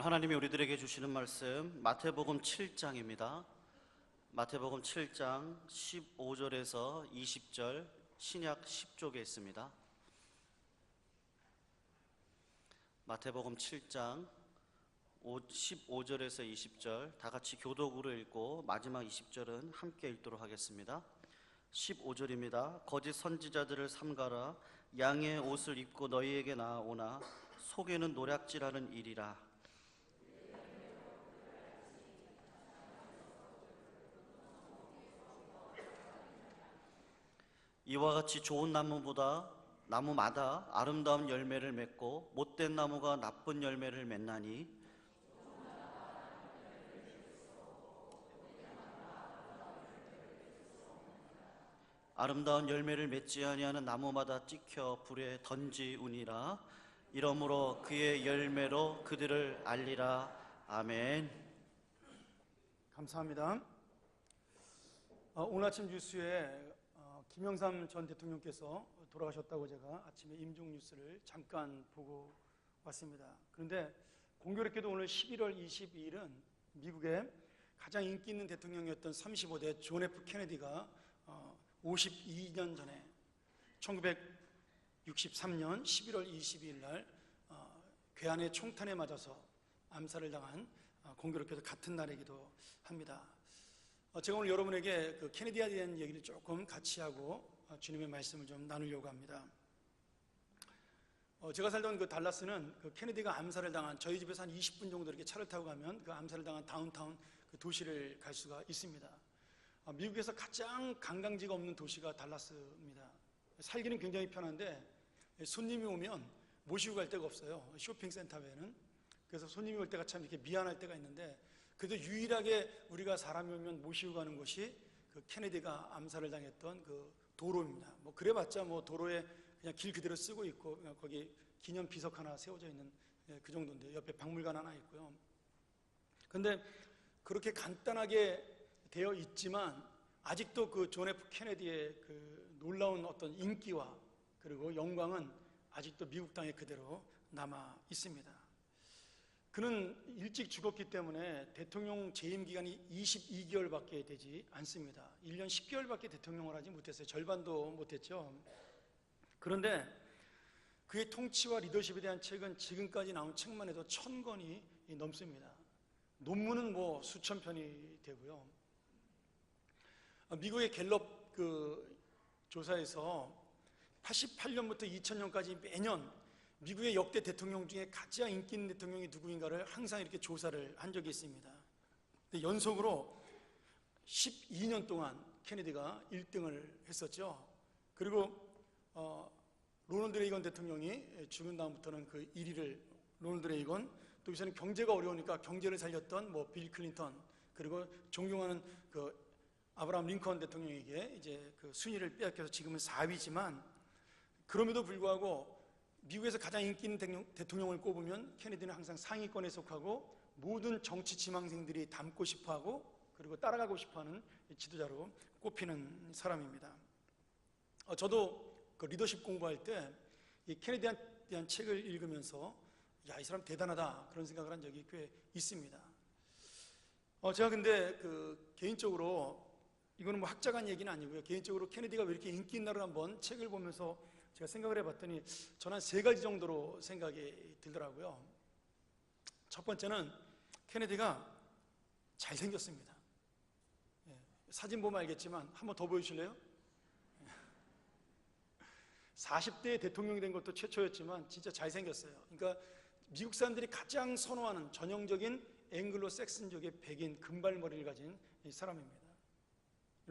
하나님이 우리들에게 주시는 말씀 마태복음 7장입니다. 마태복음 7장 15절에서 20절 신약 10쪽에 있습니다. 마태복음 7장 15절에서 20절 다 같이 교독으로 읽고 마지막 20절은 함께 읽도록 하겠습니다. 15절입니다. 거짓 선지자들을 삼가라. 양의 옷을 입고 너희에게 나아오나 속에는 노략질하는 일이라. 이와 같이 좋은 나무마다 아름다운 열매를 맺고 못된 나무가 나쁜 열매를 맺나니 아름다운 열매를 맺지 아니하는 나무마다 찍혀 불에 던지우니라. 이러므로 그의 열매로 그들을 알리라. 아멘. 감사합니다. 오늘 아침 뉴스에 김영삼 전 대통령께서 돌아가셨다고 제가 아침에 임종 뉴스를 잠깐 보고 왔습니다. 그런데 공교롭게도 오늘 11월 22일은 미국의 가장 인기 있는 대통령이었던 35대 존 F 케네디가 52년 전에 1963년 11월 22일 날 괴한의 총탄에 맞아서 암살을 당한 공교롭게도 같은 날이기도 합니다. 제가 오늘 여러분에게 그 케네디에 대한 얘기를 조금 같이 하고 주님의 말씀을 좀 나누려고 합니다. 제가 살던 그 달라스는 그 케네디가 암살을 당한, 저희 집에서 한 20분 정도 이렇게 차를 타고 가면 그 암살을 당한 다운타운 그 도시를 갈 수가 있습니다. 미국에서 가장 관광지가 없는 도시가 달라스입니다. 살기는 굉장히 편한데 손님이 오면 모시고 갈 데가 없어요. 쇼핑센터 외에는. 그래서 손님이 올 때가 참 이렇게 미안할 때가 있는데, 그래도 유일하게 우리가 사람이 오면 모시고 가는 곳이 그 케네디가 암살을 당했던 그 도로입니다. 뭐 그래봤자 뭐 도로에 그냥 길 그대로 쓰고 있고 거기 기념 비석 하나 세워져 있는 그 정도인데, 옆에 박물관 하나 있고요. 근데 그렇게 간단하게 되어 있지만 아직도 그 존 F 케네디의 그 놀라운 어떤 인기와 그리고 영광은 아직도 미국 땅에 그대로 남아 있습니다. 그는 일찍 죽었기 때문에 대통령 재임 기간이 22개월밖에 되지 않습니다. 1년 10개월밖에 대통령을 하지 못했어요. 절반도 못했죠. 그런데 그의 통치와 리더십에 대한 책은 지금까지 나온 책만 해도 1000권이 넘습니다. 논문은 뭐 수천 편이 되고요. 미국의 갤럽 그 조사에서 88년부터 2000년까지 매년 미국의 역대 대통령 중에 가장 인기 있는 대통령이 누구인가를 항상 이렇게 조사를 한 적이 있습니다. 근데 연속으로 12년 동안 케네디가 1등을 했었죠. 그리고 로널드 레이건 대통령이 죽은 다음부터는 그 1위를 로널드 레이건, 또 여기서는 경제가 어려우니까 경제를 살렸던 뭐 빌 클린턴, 그리고 존경하는 그 아브라함 링컨 대통령에게 이제 그 순위를 빼앗겨서 지금은 4위지만, 그럼에도 불구하고 미국에서 가장 인기 있는 대통령을 꼽으면 케네디는 항상 상위권에 속하고 모든 정치 지망생들이 닮고 싶어하고 그리고 따라가고 싶어하는 지도자로 꼽히는 사람입니다. 저도 그 리더십 공부할 때 이 케네디에 대한 책을 읽으면서 야, 이 사람 대단하다 그런 생각을 한 적이 꽤 있습니다. 제가 근데 그 개인적으로, 이거는 뭐 학자간 얘기는 아니고요, 개인적으로 케네디가 왜 이렇게 인기 있나를 한번 책을 보면서 제가 생각을 해봤더니 저는 한 3가지 정도로 생각이 들더라고요. 첫 번째는 케네디가 잘생겼습니다. 사진 보면 알겠지만 한번 더 보여주실래요? 40대에 대통령이 된 것도 최초였지만 진짜 잘생겼어요. 그러니까 미국 사람들이 가장 선호하는 전형적인 앵글로 섹슨족의 백인 금발머리를 가진 이 사람입니다.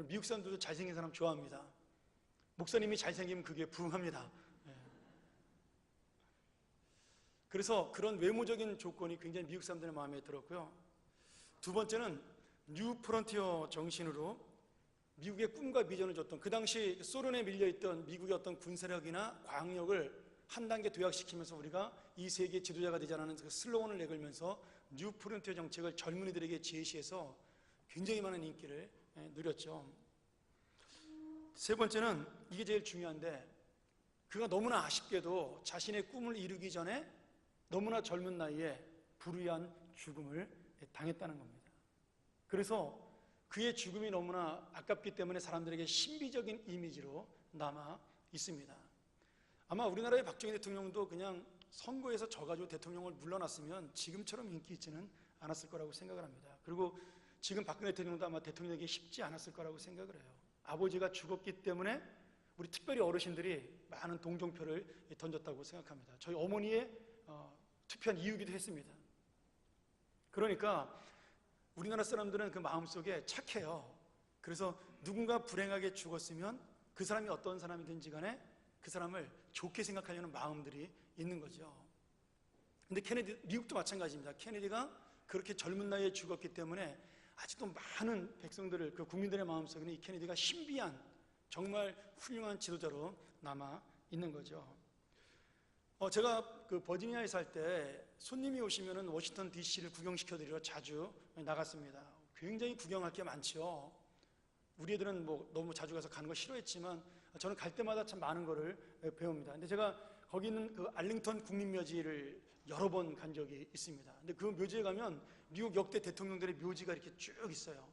미국 사람들도 잘생긴 사람 좋아합니다. 목사님이 잘생기면 그게 부흥합니다. 그래서 그런 외모적인 조건이 굉장히 미국 사람들의 마음에 들었고요. 두 번째는 뉴 프론티어 정신으로 미국의 꿈과 비전을 줬던, 그 당시 소련에 밀려있던 미국의 어떤 군사력이나 과학력을 한 단계 도약시키면서 우리가 이 세계 지도자가 되자는 그 슬로건을 내걸면서 뉴 프론티어 정책을 젊은이들에게 제시해서 굉장히 많은 인기를 누렸죠. 세 번째는 이게 제일 중요한데, 그가 너무나 아쉽게도 자신의 꿈을 이루기 전에 너무나 젊은 나이에 불의한 죽음을 당했다는 겁니다. 그래서 그의 죽음이 너무나 아깝기 때문에 사람들에게 신비적인 이미지로 남아 있습니다. 아마 우리나라의 박정희 대통령도 그냥 선거에서 져가지고 대통령을 물러났으면 지금처럼 인기 있지는 않았을 거라고 생각을 합니다. 그리고 지금 박근혜 대통령도 아마 대통령에게 쉽지 않았을 거라고 생각을 해요. 아버지가 죽었기 때문에 우리 특별히 어르신들이 많은 동정표를 던졌다고 생각합니다. 저희 어머니의 투표한 이유기도 했습니다. 그러니까 우리나라 사람들은 그 마음속에 착해요. 그래서 누군가 불행하게 죽었으면 그 사람이 어떤 사람이든지 간에 그 사람을 좋게 생각하려는 마음들이 있는 거죠. 근데 미국도 마찬가지입니다. 케네디가 그렇게 젊은 나이에 죽었기 때문에 아직도 많은 백성들을, 그 국민들의 마음속에는 이 케네디가 신비한 정말 훌륭한 지도자로 남아 있는 거죠. 제가 그 버지니아에 살 때 손님이 오시면은 워싱턴 DC를 구경시켜드리러 자주 나갔습니다. 굉장히 구경할 게 많죠. 우리 애들은 뭐 너무 자주 가서 가는 거 싫어했지만 저는 갈 때마다 참 많은 거를 배웁니다. 근데 제가 거기 있는 그 알링턴 국립묘지를 여러 번 간 적이 있습니다. 근데 그 묘지에 가면 미국 역대 대통령들의 묘지가 이렇게 쭉 있어요.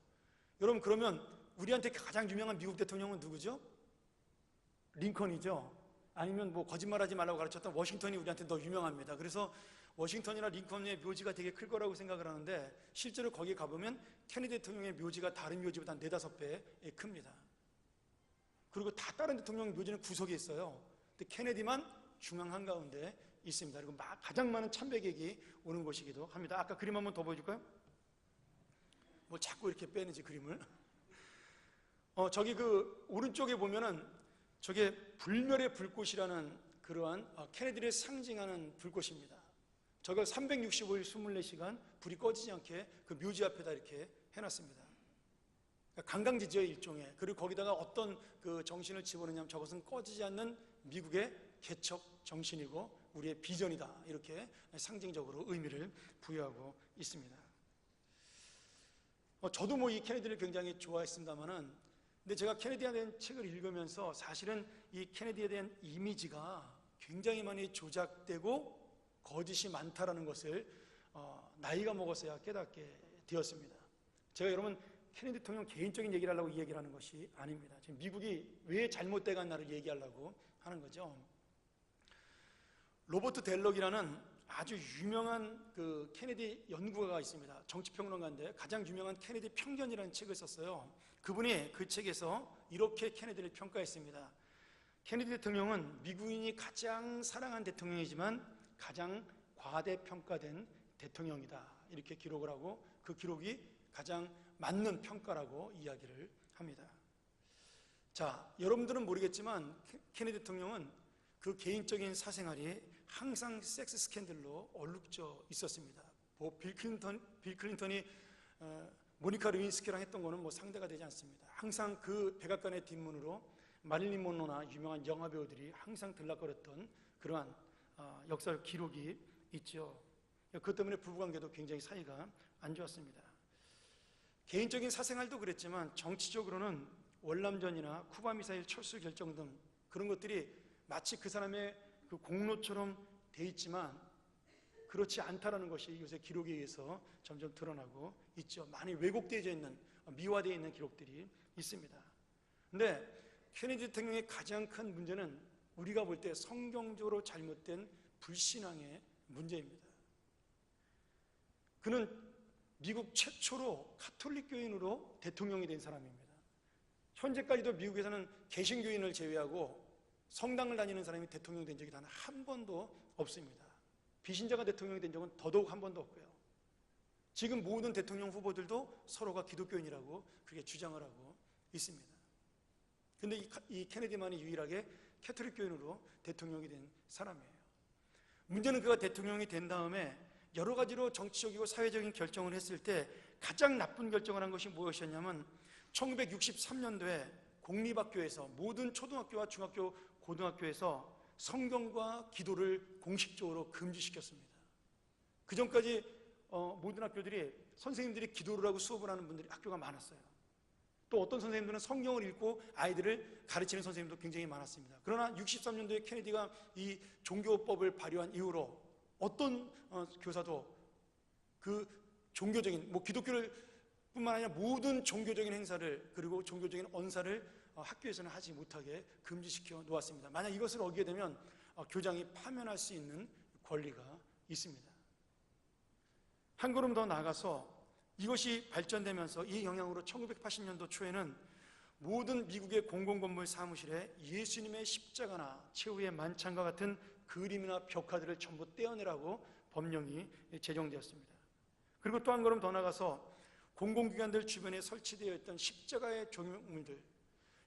여러분, 그러면 우리한테 가장 유명한 미국 대통령은 누구죠? 링컨이죠. 아니면 뭐 거짓말하지 말라고 가르쳤던 워싱턴이 우리한테 더 유명합니다. 그래서 워싱턴이나 링컨의 묘지가 되게 클 거라고 생각을 하는데 실제로 거기 가보면 케네디 대통령의 묘지가 다른 묘지보다 한 4-5배 큽니다. 그리고 다 다른 대통령 묘지는 구석에 있어요. 근데 케네디만 중앙 한가운데 있습니다. 그리고 가장 많은 참배객이 오는 곳이기도 합니다. 아까 그림 한번 더 보여줄까요? 뭐 자꾸 이렇게 빼는지 그림을. 저기 그 오른쪽에 보면은 저게 불멸의 불꽃이라는 그러한 케네디를 상징하는 불꽃입니다. 저걸 365일 24시간 불이 꺼지지 않게 그 묘지 앞에다 이렇게 해놨습니다. 그러니까 관광지죠, 일종의. 그리고 거기다가 어떤 그 정신을 집어넣냐면 저것은 꺼지지 않는 미국의 개척 정신이고 우리의 비전이다, 이렇게 상징적으로 의미를 부여하고 있습니다. 저도 뭐 이 케네디를 굉장히 좋아했습니다만은, 근데 제가 케네디에 대한 책을 읽으면서 사실은 이 케네디에 대한 이미지가 굉장히 많이 조작되고 거짓이 많다라는 것을 나이가 먹어서야 깨닫게 되었습니다. 제가 여러분 케네디 대통령 개인적인 얘기를 하려고 이 얘기를 하는 것이 아닙니다. 지금 미국이 왜 잘못돼 갔나를 얘기하려고 하는 거죠. 로버트 델럭이라는 아주 유명한 그 케네디 연구가가 있습니다. 정치평론가인데 가장 유명한 케네디 편견이라는 책을 썼어요. 그분이 그 책에서 이렇게 케네디를 평가했습니다. 케네디 대통령은 미국인이 가장 사랑한 대통령이지만 가장 과대평가된 대통령이다, 이렇게 기록을 하고 그 기록이 가장 맞는 평가라고 이야기를 합니다. 자, 여러분들은 모르겠지만 케네디 대통령은 그 개인적인 사생활이 항상 섹스 스캔들로 얼룩져 있었습니다. 빌 클린턴이 모니카 루인스키랑 했던 거는 뭐 상대가 되지 않습니다. 항상 그 백악관의 뒷문으로 마릴린 monroe나 유명한 영화 배우들이 항상 들락거렸던 그러한 역사적 기록이 있죠. 그것 때문에 부부관계도 굉장히 사이가 안 좋았습니다. 개인적인 사생활도 그랬지만 정치적으로는 월남전이나 쿠바 미사일 철수 결정 등 그런 것들이 마치 그 사람의 그 공로처럼 돼 있지만 그렇지 않다라는 것이 요새 기록에 의해서 점점 드러나고 있죠. 많이 왜곡되어져 있는, 미화되어 있는 기록들이 있습니다. 근데 케네디 대통령의 가장 큰 문제는 우리가 볼 때 성경적으로 잘못된 불신앙의 문제입니다. 그는 미국 최초로 가톨릭 교인으로 대통령이 된 사람입니다. 현재까지도 미국에서는 개신교인을 제외하고 성당을 다니는 사람이 대통령 된 적이 단 한 번도 없습니다. 비신자가 대통령이 된 적은 더더욱 한 번도 없고요. 지금 모든 대통령 후보들도 서로가 기독교인이라고 그렇게 주장을 하고 있습니다. 그런데 이 케네디만이 유일하게 캐톨릭 교인으로 대통령이 된 사람이에요. 문제는 그가 대통령이 된 다음에 여러 가지로 정치적이고 사회적인 결정을 했을 때 가장 나쁜 결정을 한 것이 무엇이었냐면 1963년도에 공립학교에서 모든 초등학교와 중학교, 고등학교에서 성경과 기도를 공식적으로 금지시켰습니다. 그 전까지 모든 학교들이 선생님들이 기도를 하고 수업을 하는 분들이 학교가 많았어요. 또 어떤 선생님들은 성경을 읽고 아이들을 가르치는 선생님도 굉장히 많았습니다. 그러나 63년도에 케네디가 이 종교법을 발효한 이후로 어떤 교사도 그 종교적인 기독교를 뿐만 아니라 모든 종교적인 행사를 그리고 종교적인 언사를 학교에서는 하지 못하게 금지시켜 놓았습니다. 만약 이것을 어기게 되면 교장이 파면할 수 있는 권리가 있습니다. 한 걸음 더 나아가서 이것이 발전되면서 이 영향으로 1980년도 초에는 모든 미국의 공공건물 사무실에 예수님의 십자가나 최후의 만찬과 같은 그림이나 벽화들을 전부 떼어내라고 법령이 제정되었습니다. 그리고 또 한 걸음 더 나가서 공공기관들 주변에 설치되어 있던 십자가의 조형물들,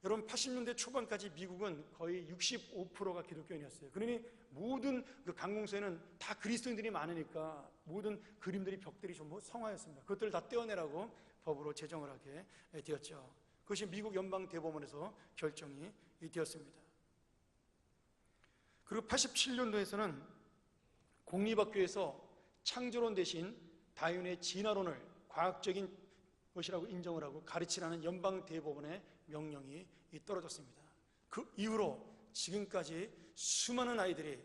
여러분 80년대 초반까지 미국은 거의 65%가 기독교인이었어요. 그러니 모든 그 강공서에는 다 그리스도인들이 많으니까 모든 그림들이 벽들이 전부 성화였습니다. 그것들을 다 떼어내라고 법으로 제정을 하게 되었죠. 그것이 미국 연방 대법원에서 결정이 되었습니다. 그리고 87년도에서는 공립학교에서 창조론 대신 다윈의 진화론을 과학적인 것이라고 인정을 하고 가르치라는 연방 대법원의 명령이 떨어졌습니다. 그 이후로 지금까지 수많은 아이들이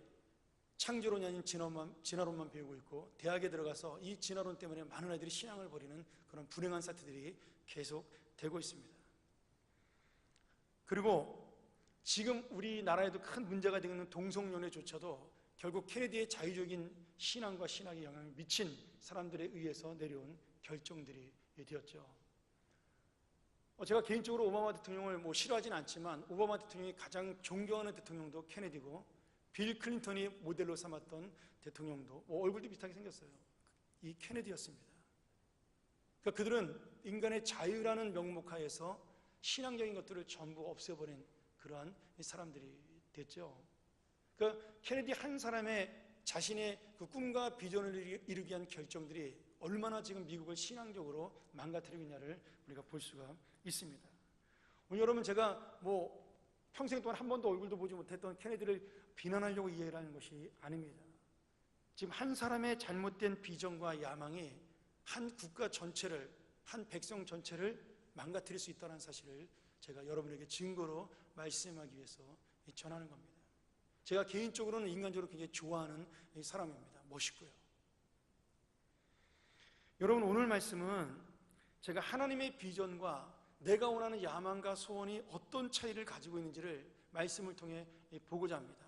창조론이 아닌 진화론만 배우고 있고 대학에 들어가서 이 진화론 때문에 많은 아이들이 신앙을 버리는 그런 불행한 사태들이 계속되고 있습니다. 그리고 지금 우리나라에도 큰 문제가 되고 있는 동성연애조차도 결국 케네디의 자유적인 신앙과 신학에 영향을 미친 사람들에 의해서 내려온 결정들이 되었죠. 제가 개인적으로 오바마 대통령을 싫어하진 않지만 오바마 대통령이 가장 존경하는 대통령도 케네디고 빌 클린턴이 모델로 삼았던 대통령도 얼굴도 비슷하게 생겼어요. 이 케네디였습니다. 그러니까 그들은 인간의 자유라는 명목하에서 신앙적인 것들을 전부 없애버린 그러한 사람들이 됐죠. 그러니까 케네디 한 사람의 자신의 그 꿈과 비전을 이루기 위한 결정들이 얼마나 지금 미국을 신앙적으로 망가뜨리고 있냐를 우리가 볼 수가 있습니다. 오늘 여러분 제가 평생 동안 한 번도 얼굴도 보지 못했던 케네디를 비난하려고 이야기를 하는 것이 아닙니다. 지금 한 사람의 잘못된 비전과 야망이 한 국가 전체를, 한 백성 전체를 망가뜨릴 수 있다는 사실을 제가 여러분에게 증거로 말씀하기 위해서 전하는 겁니다. 제가 개인적으로는 인간적으로 굉장히 좋아하는 사람입니다. 멋있고요. 여러분 오늘 말씀은 제가 하나님의 비전과 내가 원하는 야망과 소원이 어떤 차이를 가지고 있는지를 말씀을 통해 보고자 합니다.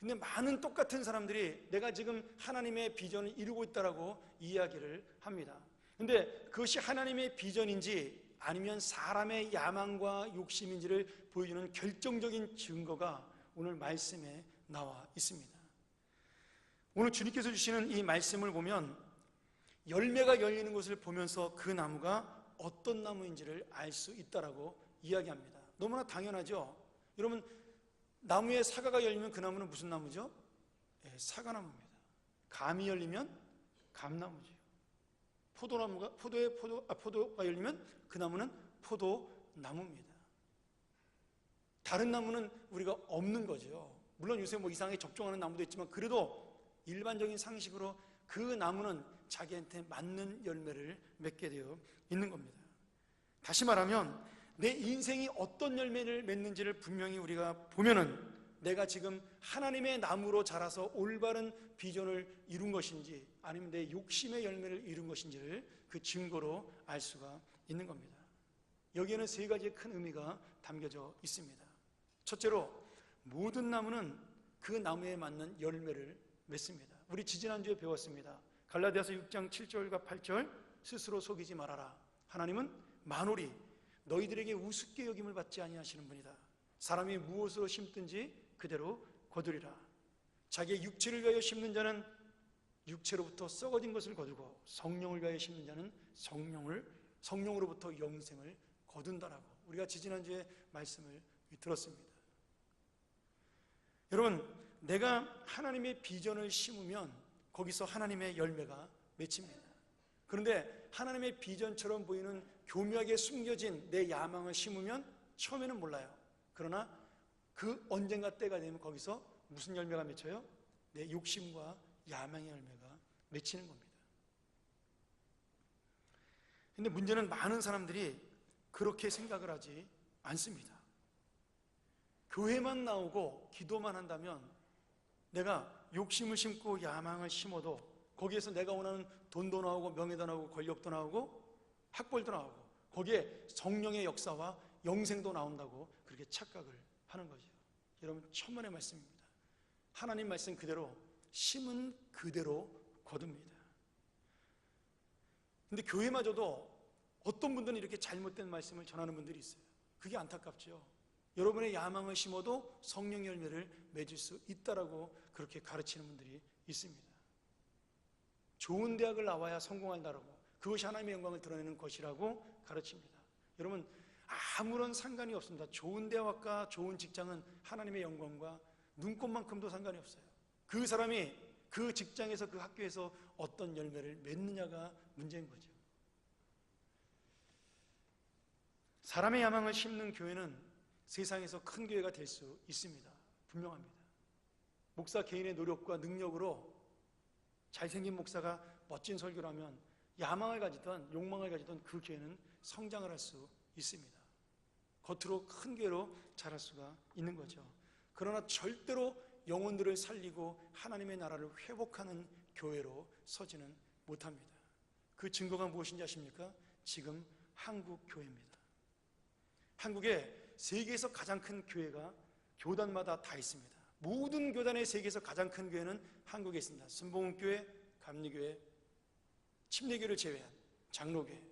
근데 많은 똑같은 사람들이 내가 지금 하나님의 비전을 이루고 있다라고 이야기를 합니다. 근데 그것이 하나님의 비전인지 아니면 사람의 야망과 욕심인지를 보여주는 결정적인 증거가 오늘 말씀에 나와 있습니다. 오늘 주님께서 주시는 이 말씀을 보면 열매가 열리는 것을 보면서 그 나무가 어떤 나무인지를 알 수 있다라고 이야기합니다. 너무나 당연하죠. 여러분 나무에 사과가 열리면 그 나무는 무슨 나무죠? 사과나무입니다. 감이 열리면 감나무죠. 포도가 열리면 그 나무는 포도나무입니다. 다른 나무는 우리가 없는 거죠. 물론 요새 이상하게 접종하는 나무도 있지만 그래도 일반적인 상식으로 그 나무는 자기한테 맞는 열매를 맺게 되어 있는 겁니다. 다시 말하면 내 인생이 어떤 열매를 맺는지를 분명히 우리가 보면은 내가 지금 하나님의 나무로 자라서 올바른 비전을 이룬 것인지 아니면 내 욕심의 열매를 이룬 것인지를 그 증거로 알 수가 있는 겁니다. 여기에는 세 가지의 큰 의미가 담겨져 있습니다. 첫째로 모든 나무는 그 나무에 맞는 열매를 맺습니다. 우리 지지난주에 배웠습니다. 갈라디아서 6장 7절과 8절 스스로 속이지 말아라. 하나님은 만홀이 너희들에게 우습게 여김을 받지 아니하시는 분이다. 사람이 무엇으로 심든지 그대로 거두리라. 자기의 육체를 위하여 심는 자는 육체로부터 썩어진 것을 거두고 성령을 위하여 심는 자는 성령으로부터 영생을 거둔다라고 우리가 지지난주에 말씀을 들었습니다. 여러분 내가 하나님의 비전을 심으면 거기서 하나님의 열매가 맺힙니다. 그런데 하나님의 비전처럼 보이는 교묘하게 숨겨진 내 야망을 심으면 처음에는 몰라요. 그러나 그 언젠가 때가 되면 거기서 무슨 열매가 맺혀요? 내 욕심과 야망의 열매가 맺히는 겁니다. 근데 문제는 많은 사람들이 그렇게 생각을 하지 않습니다. 교회만 나오고 기도만 한다면 내가 욕심을 심고 야망을 심어도 거기에서 내가 원하는 돈도 나오고 명예도 나오고 권력도 나오고 학벌도 나오고 거기에 성령의 역사와 영생도 나온다고 그렇게 착각을 하는 거죠. 여러분, 천만의 말씀입니다. 하나님 말씀 그대로 심은 그대로 거둡니다. 근데 교회마저도 어떤 분들은 이렇게 잘못된 말씀을 전하는 분들이 있어요. 그게 안타깝죠. 여러분의 야망을 심어도 성령 열매를 맺을 수 있다라고 그렇게 가르치는 분들이 있습니다. 좋은 대학을 나와야 성공한다라고, 그것이 하나님의 영광을 드러내는 것이라고 가르칩니다. 여러분, 아무런 상관이 없습니다. 좋은 대학과 좋은 직장은 하나님의 영광과 눈꼽만큼도 상관이 없어요. 그 사람이 그 직장에서 그 학교에서 어떤 열매를 맺느냐가 문제인 거죠. 사람의 야망을 심는 교회는 세상에서 큰 교회가 될 수 있습니다. 분명합니다. 목사 개인의 노력과 능력으로 잘생긴 목사가 멋진 설교를 하면 야망을 가지던 욕망을 가지던 그 교회는 성장을 할 수 있습니다. 겉으로 큰 교회로 자랄 수가 있는 거죠. 그러나 절대로 영혼들을 살리고 하나님의 나라를 회복하는 교회로 서지는 못합니다. 그 증거가 무엇인지 아십니까? 지금 한국 교회입니다. 한국에 세계에서 가장 큰 교회가 교단마다 다 있습니다. 모든 교단의 세계에서 가장 큰 교회는 한국에 있습니다. 순복음교회, 감리교회, 침례교를 제외한 장로교회,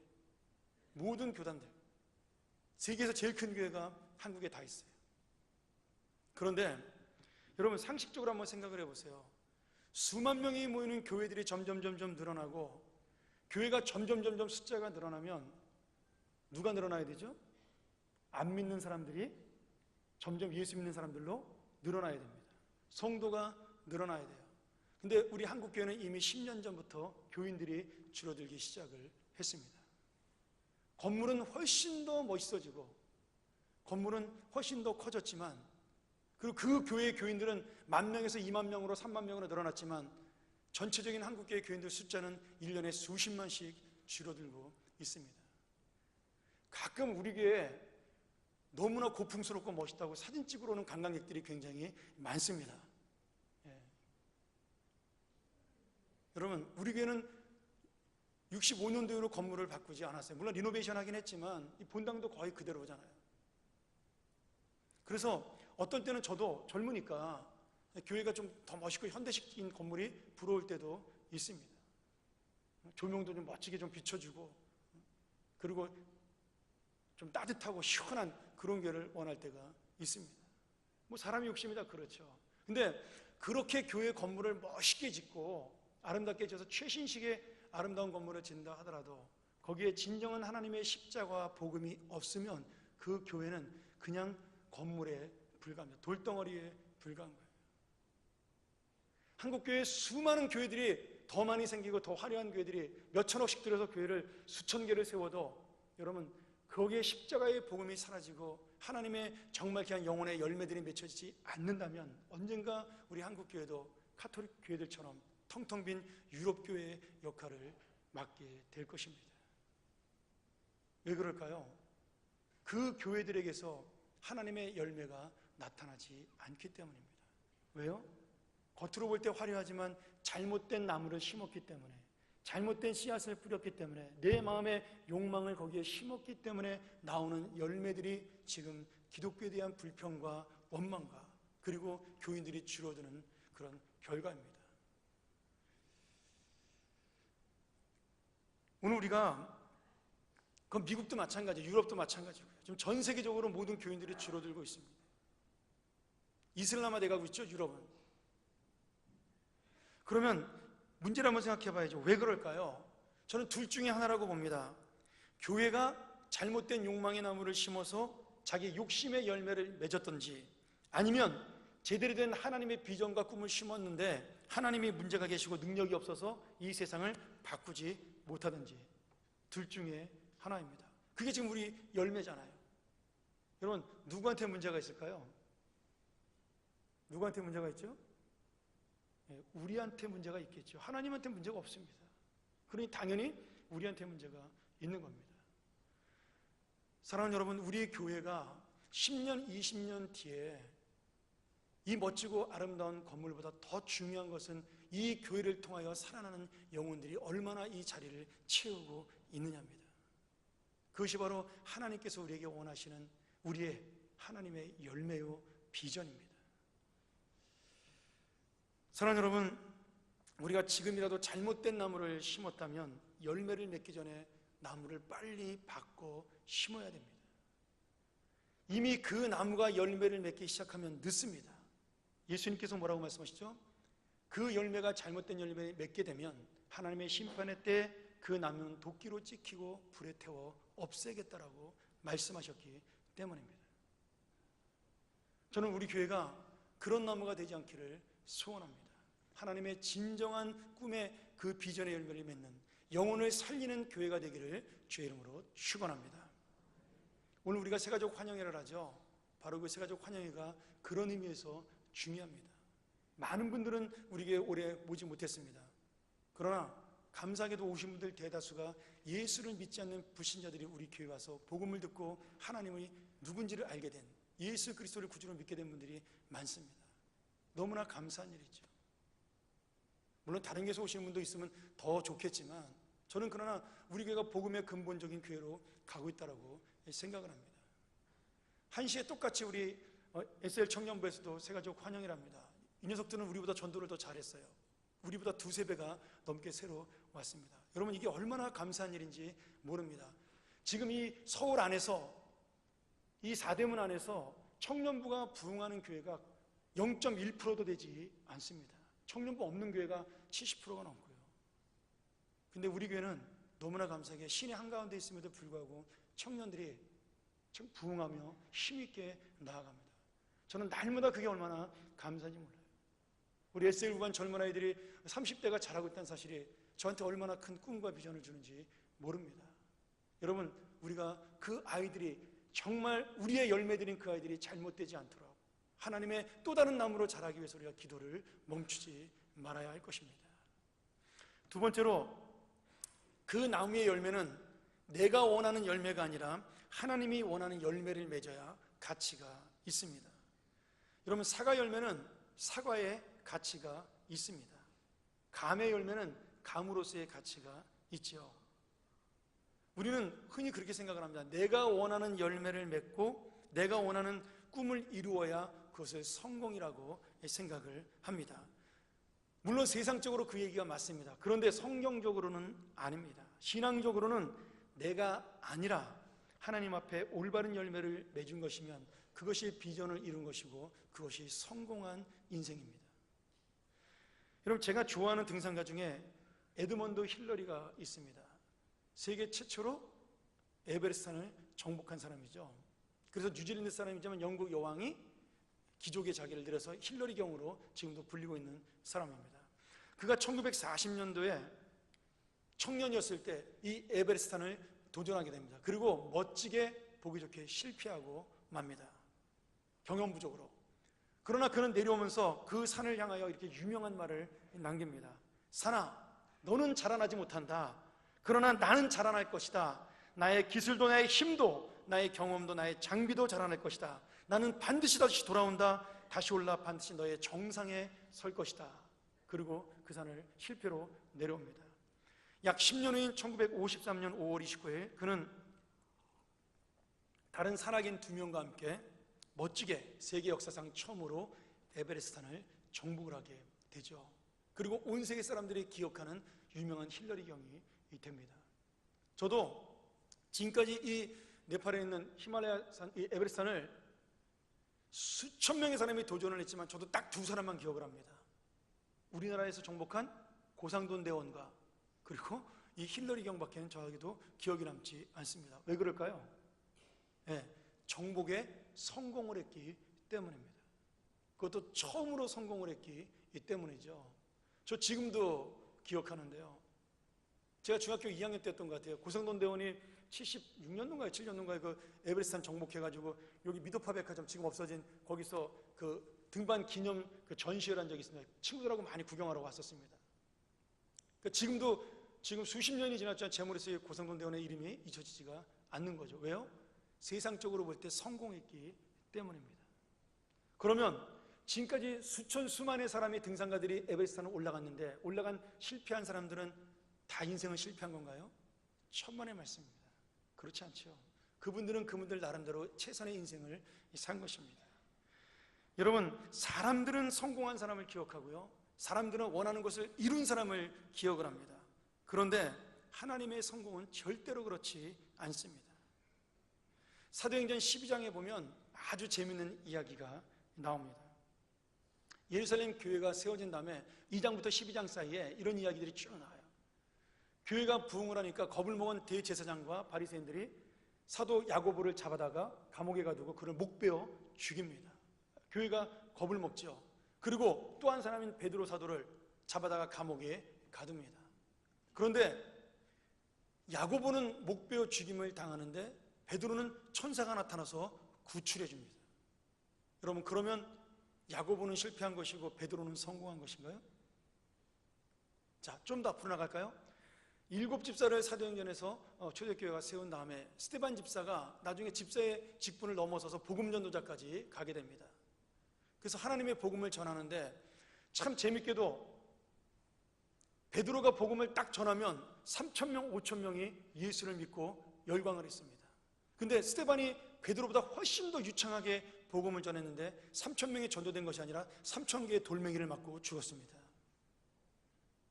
모든 교단들, 세계에서 제일 큰 교회가 한국에 다 있어요. 그런데 여러분, 상식적으로 한번 생각을 해보세요. 수만 명이 모이는 교회들이 점점 늘어나고 교회가 점점 숫자가 늘어나면 누가 늘어나야 되죠? 안 믿는 사람들이 점점 예수 믿는 사람들로 늘어나야 됩니다. 성도가 늘어나야 돼요. 근데 우리 한국교회는 이미 10년 전부터 교인들이 줄어들기 시작을 했습니다. 건물은 훨씬 더 멋있어지고 건물은 훨씬 더 커졌지만, 그리고 그 교회의 교인들은 10,000명에서 20,000명으로 30,000명으로 늘어났지만 전체적인 한국교회 교인들 숫자는 1년에 수십만씩 줄어들고 있습니다. 가끔 우리 교회에 너무나 고풍스럽고 멋있다고 사진 찍으러 오는 관광객들이 굉장히 많습니다. 여러분, 우리 교회는 65년도로 건물을 바꾸지 않았어요. 물론 리노베이션 하긴 했지만 이 본당도 거의 그대로잖아요. 그래서 어떤 때는 저도 젊으니까 교회가 좀 더 멋있고 현대식인 건물이 부러울 때도 있습니다. 조명도 좀 멋지게 좀 비춰주고, 그리고 좀 따뜻하고 시원한 그런 교회를 원할 때가 있습니다. 뭐 사람의 욕심이다, 그렇죠. 근데 그렇게 교회 건물을 멋있게 짓고 아름답게 지어서 최신식의 아름다운 건물을 짓는다 하더라도 거기에 진정한 하나님의 십자가와 복음이 없으면 그 교회는 그냥 건물에 불과합니다. 돌덩어리에 불과한 거예요. 한국교회 수많은 교회들이 더 많이 생기고 더 화려한 교회들이 몇 천억씩 들여서 교회를 수천 개를 세워도 여러분, 거기에 십자가의 복음이 사라지고 하나님의 정말 귀한 영혼의 열매들이 맺혀지지 않는다면 언젠가 우리 한국교회도 카톨릭 교회들처럼 텅텅 빈 유럽교회의 역할을 맡게 될 것입니다. 왜 그럴까요? 그 교회들에게서 하나님의 열매가 나타나지 않기 때문입니다. 왜요? 겉으로 볼 때 화려하지만 잘못된 나무를 심었기 때문에, 잘못된 씨앗을 뿌렸기 때문에, 내 마음의 욕망을 거기에 심었기 때문에 나오는 열매들이 지금 기독교에 대한 불평과 원망과 그리고 교인들이 줄어드는 그런 결과입니다. 오늘 우리가 그 미국도 마찬가지고 유럽도 마찬가지고요. 지금 전 세계적으로 모든 교인들이 줄어들고 있습니다. 이슬람화 돼가고 있죠, 유럽은. 그러면 문제를 한번 생각해 봐야죠. 왜 그럴까요? 저는 둘 중에 하나라고 봅니다. 교회가 잘못된 욕망의 나무를 심어서 자기 욕심의 열매를 맺었던지, 아니면 제대로 된 하나님의 비전과 꿈을 심었는데 하나님이 문제가 계시고 능력이 없어서 이 세상을 바꾸지 못하든지, 둘 중에 하나입니다. 그게 지금 우리 열매잖아요. 여러분, 누구한테 문제가 있을까요? 누구한테 문제가 있죠? 우리한테 문제가 있겠죠. 하나님한테 문제가 없습니다. 그러니 당연히 우리한테 문제가 있는 겁니다. 사랑하는 여러분, 우리의 교회가 10년, 20년 뒤에 이 멋지고 아름다운 건물보다 더 중요한 것은 이 교회를 통하여 살아나는 영혼들이 얼마나 이 자리를 채우고 있느냐입니다. 그것이 바로 하나님께서 우리에게 원하시는 우리의 하나님의 열매요 비전입니다. 사랑하는 여러분, 우리가 지금이라도 잘못된 나무를 심었다면 열매를 맺기 전에 나무를 빨리 바꿔 심어야 됩니다. 이미 그 나무가 열매를 맺기 시작하면 늦습니다. 예수님께서 뭐라고 말씀하시죠? 그 열매가 잘못된 열매를 맺게 되면 하나님의 심판의 때 그 나무는 도끼로 찍히고 불에 태워 없애겠다라고 말씀하셨기 때문입니다. 저는 우리 교회가 그런 나무가 되지 않기를 소원합니다. 하나님의 진정한 꿈의 그 비전의 열매를 맺는 영혼을 살리는 교회가 되기를 주의 이름으로 축원합니다. 오늘 우리가 새가족 환영회를 하죠. 바로 그 새가족 환영회가 그런 의미에서 중요합니다. 많은 분들은 우리 교회에 오래 오지 못했습니다. 그러나 감사하게도 오신 분들 대다수가 예수를 믿지 않는 불신자들이 우리 교회에 와서 복음을 듣고 하나님의 누군지를 알게 된, 예수 그리스도를 구주로 믿게 된 분들이 많습니다. 너무나 감사한 일이죠. 물론 다른 교회에서 오시는 분도 있으면 더 좋겠지만 저는 그러나 우리 교회가 복음의 근본적인 교회로 가고 있다고 생각을 합니다. 한시에 똑같이 우리 SL 청년부에서도 새가족 환영이랍니다. 이 녀석들은 우리보다 전도를 더 잘했어요. 우리보다 두세 배가 넘게 새로 왔습니다. 여러분, 이게 얼마나 감사한 일인지 모릅니다. 지금 이 서울 안에서, 이 사대문 안에서 청년부가 부흥하는 교회가 0.1%도 되지 않습니다. 청년부 없는 교회가 70%가 넘고요. 근데 우리 교회는 너무나 감사하게 신의 한가운데 있음에도 불구하고 청년들이 부흥하며 힘있게 나아갑니다. 저는 날마다 그게 얼마나 감사한지 몰라요. 우리 SL구간 젊은 아이들이 30대가 자라고 있다는 사실이 저한테 얼마나 큰 꿈과 비전을 주는지 모릅니다. 여러분, 우리가 그 아이들이 정말 우리의 열매들인 그 아이들이 잘못되지 않도록 하나님의 또 다른 나무로 자라기 위해서 우리가 기도를 멈추지 말아야 할 것입니다. 두 번째로, 그 나무의 열매는 내가 원하는 열매가 아니라 하나님이 원하는 열매를 맺어야 가치가 있습니다. 여러분, 사과 열매는 사과의 가치가 있습니다. 감의 열매는 감으로서의 가치가 있죠. 우리는 흔히 그렇게 생각을 합니다. 내가 원하는 열매를 맺고 내가 원하는 꿈을 이루어야 그것을 성공이라고 생각을 합니다. 물론 세상적으로 그 얘기가 맞습니다. 그런데 성경적으로는 아닙니다. 신앙적으로는 내가 아니라 하나님 앞에 올바른 열매를 맺은 것이면 그것이 비전을 이룬 것이고 그것이 성공한 인생입니다. 여러분, 제가 좋아하는 등산가 중에 에드먼드 힐러리가 있습니다. 세계 최초로 에베레스트산을 정복한 사람이죠. 그래서 뉴질랜드 사람이지만 영국 여왕이 귀족의 자기를 들여서 힐러리경으로 지금도 불리고 있는 사람입니다. 그가 1940년도에 청년이었을 때 이 에베레스트산을 도전하게 됩니다. 그리고 멋지게 보기 좋게 실패하고 맙니다. 경험 부족으로. 그러나 그는 내려오면서 그 산을 향하여 이렇게 유명한 말을 남깁니다. 산아, 너는 자라나지 못한다. 그러나 나는 자라날 것이다. 나의 기술도 나의 힘도 나의 경험도 나의 장비도 자라날 것이다. 나는 반드시 다시 돌아온다. 다시 올라 반드시 너의 정상에 설 것이다. 그리고 그 산을 실패로 내려옵니다. 약 10년 후인 1953년 5월 29일 그는 다른 산악인 2명과 함께 멋지게 세계 역사상 처음으로 에베레스트산을 정복을 하게 되죠. 그리고 온 세계 사람들이 기억하는 유명한 힐러리 경이 됩니다. 저도 지금까지 이 네팔에 있는 히말라야산, 이 에베레스트산을 수천 명의 사람이 도전을 했지만 저도 딱 2사람만 기억을 합니다. 우리나라에서 정복한 고상돈 대원과 그리고 이 힐러리 경밖에는 저에게도 기억이 남지 않습니다. 왜 그럴까요? 네, 정복에 성공을 했기 때문입니다. 그것도 처음으로 성공을 했기 때문이죠. 저 지금도 기억하는데요. 제가 중학교 2학년 때였던 것 같아요. 고상돈 대원이 76년도인가요? 7년도인가요? 그 에베레스트산 정복해가지고 여기 미도파 백화점 지금 없어진 거기서 그 등반 기념 그 전시회를 한 적이 있습니다. 친구들하고 많이 구경하러 왔었습니다. 지금 수십 년이 지났지만 제 머릿속에 고상돈 대원의 이름이 잊혀지지가 않는 거죠. 왜요? 세상적으로 볼 때 성공했기 때문입니다. 그러면 지금까지 수만의 사람의 등산가들이 에베레스트산을 올라갔는데 올라간 실패한 사람들은 다 인생은 실패한 건가요? 천만의 말씀입니다. 그렇지 않죠. 그분들은 그분들 나름대로 최선의 인생을 산 것입니다. 여러분, 사람들은 성공한 사람을 기억하고요, 사람들은 원하는 것을 이룬 사람을 기억을 합니다. 그런데 하나님의 성공은 절대로 그렇지 않습니다. 사도행전 12장에 보면 아주 재미있는 이야기가 나옵니다. 예루살렘 교회가 세워진 다음에 2장부터 12장 사이에 이런 이야기들이 쭉 나와요. 교회가 부흥을 하니까 겁을 먹은 대제사장과 바리새인들이 사도 야고보를 잡아다가 감옥에 가두고 그를 목베어 죽입니다. 교회가 겁을 먹죠. 그리고 또 한 사람인 베드로 사도를 잡아다가 감옥에 가둡니다. 그런데 야고보는 목베어 죽임을 당하는데 베드로는 천사가 나타나서 구출해 줍니다. 여러분, 그러면 야고보는 실패한 것이고 베드로는 성공한 것인가요? 자, 좀 더 앞으로 나갈까요? 7 집사를 사도행전에서 초대교회가 세운 다음에 스데반 집사가 나중에 집사의 직분을 넘어서서 복음전도자까지 가게 됩니다. 그래서 하나님의 복음을 전하는데 참 재밌게도 베드로가 복음을 딱 전하면 3,000명, 5,000명이 예수를 믿고 열광을 했습니다. 근데 스데반이 베드로보다 훨씬 더 유창하게 복음을 전했는데 3,000명이 전도된 것이 아니라 3,000개의 돌멩이를 맞고 죽었습니다.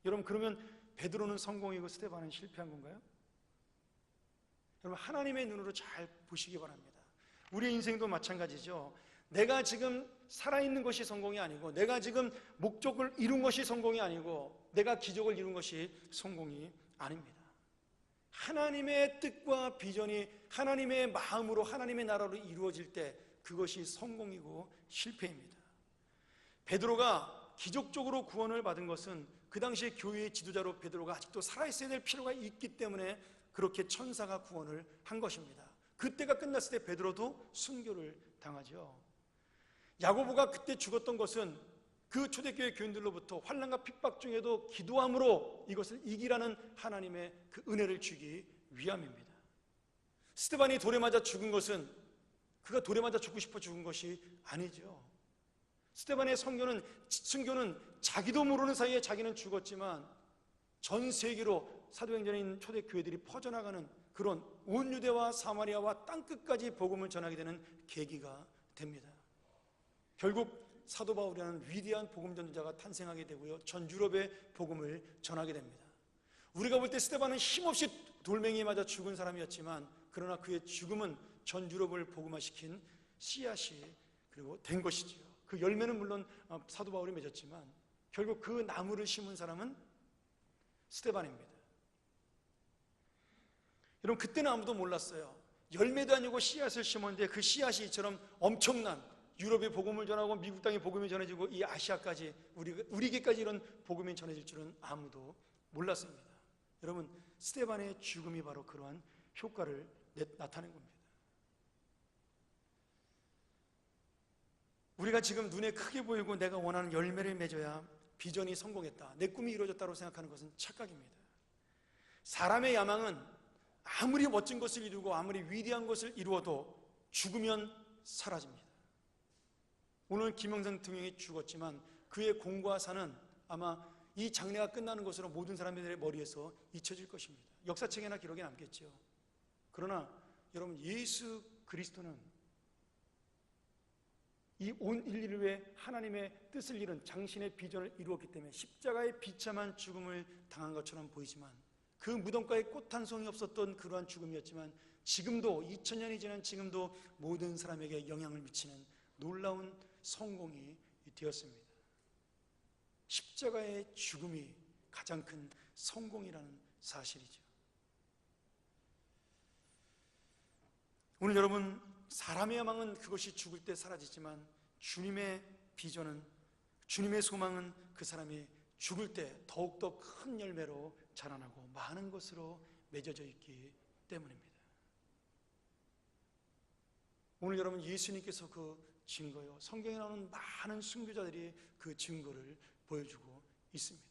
여러분, 그러면 베드로는 성공이고 스데반은 실패한 건가요? 여러분, 하나님의 눈으로 잘 보시기 바랍니다. 우리 인생도 마찬가지죠. 내가 지금 살아있는 것이 성공이 아니고, 내가 지금 목적을 이룬 것이 성공이 아니고, 내가 기적을 이룬 것이 성공이 아닙니다. 하나님의 뜻과 비전이 하나님의 마음으로 하나님의 나라로 이루어질 때 그것이 성공이고 실패입니다. 베드로가 기적적으로 구원을 받은 것은 그 당시에 교회의 지도자로 베드로가 아직도 살아있어야 될 필요가 있기 때문에 그렇게 천사가 구원을 한 것입니다. 그때가 끝났을 때 베드로도 순교를 당하죠. 야고보가 그때 죽었던 것은 그 초대교회 교인들로부터 환난과 핍박 중에도 기도함으로 이것을 이기라는 하나님의 그 은혜를 주기 위함입니다. 스데반이 돌에 맞아 죽은 것은 그가 돌에 맞아 죽고 싶어 죽은 것이 아니죠. 스데반의 순교는 자기도 모르는 사이에 자기는 죽었지만 전 세계로 사도행전에 있는 초대교회들이 퍼져나가는 그런 온 유대와 사마리아와 땅끝까지 복음을 전하게 되는 계기가 됩니다. 결국 사도 바울이라는 위대한 복음 전도자가 탄생하게 되고요, 전 유럽의 복음을 전하게 됩니다. 우리가 볼 때 스데반은 힘없이 돌멩이에 맞아 죽은 사람이었지만 그러나 그의 죽음은 전 유럽을 복음화시킨 씨앗이 그리고 된 것이지요. 그 열매는 물론 사도 바울이 맺었지만 결국 그 나무를 심은 사람은 스데반입니다. 여러분, 그때는 아무도 몰랐어요. 열매도 아니고 씨앗을 심었는데 그 씨앗이 이처럼 엄청난 유럽의 복음을 전하고 미국 땅의 복음이 전해지고 이 아시아까지 우리에게까지 이런 복음이 전해질 줄은 아무도 몰랐습니다. 여러분, 스데반의 죽음이 바로 그러한 효과를 나타낸 겁니다. 우리가 지금 눈에 크게 보이고 내가 원하는 열매를 맺어야 비전이 성공했다, 내 꿈이 이루어졌다고 생각하는 것은 착각입니다. 사람의 야망은 아무리 멋진 것을 이루고 아무리 위대한 것을 이루어도 죽으면 사라집니다. 오늘 김영삼 대통령이 죽었지만 그의 공과 사는 아마 이 장례가 끝나는 것으로 모든 사람들의 머리에서 잊혀질 것입니다. 역사책에나 기록에 남겠죠. 그러나 여러분, 예수 그리스도는 이 온 인류를 위해 하나님의 뜻을 이룬 장신의 비전을 이루었기 때문에 십자가의 비참한 죽음을 당한 것처럼 보이지만 그 무덤가에 꽃 한 송이 없었던 그러한 죽음이었지만 지금도 2000년이 지난 지금도 모든 사람에게 영향을 미치는 놀라운 성공이 되었습니다. 십자가의 죽음이 가장 큰 성공이라는 사실이죠. 오늘 여러분, 사람의 야망은 그것이 죽을 때 사라지지만 주님의 비전은, 주님의 소망은 그 사람이 죽을 때 더욱더 큰 열매로 자라나고 많은 것으로 맺어져 있기 때문입니다. 오늘 여러분, 예수님께서 그 증거요, 성경에 나오는 많은 순교자들이 그 증거를 보여주고 있습니다.